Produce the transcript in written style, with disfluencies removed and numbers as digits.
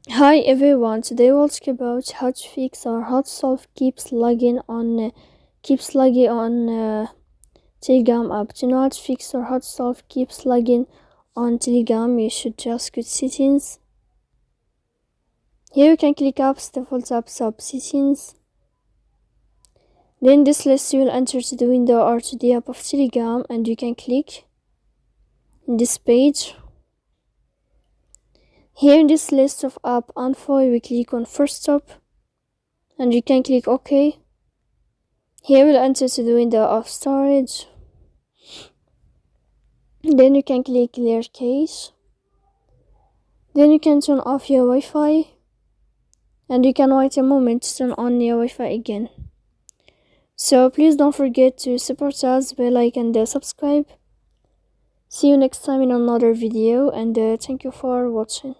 Hi everyone, today we'll talk about how to fix or how to solve keeps lagging on Telegram app. To know how to fix or how to solve keeps lagging on Telegram, you should just go to settings. Here you can click apps, default apps, app settings. Then this list you will enter to the window or to the app of Telegram, and you can click in this page. Here in this list of app info, we click on first stop and you can click OK. Here we'll enter to the window of storage. Then you can click clear cache. Then you can turn off your Wi-Fi and you can wait a moment to turn on your Wi-Fi again. So please don't forget to support us by like and subscribe. See you next time in another video, and thank you for watching.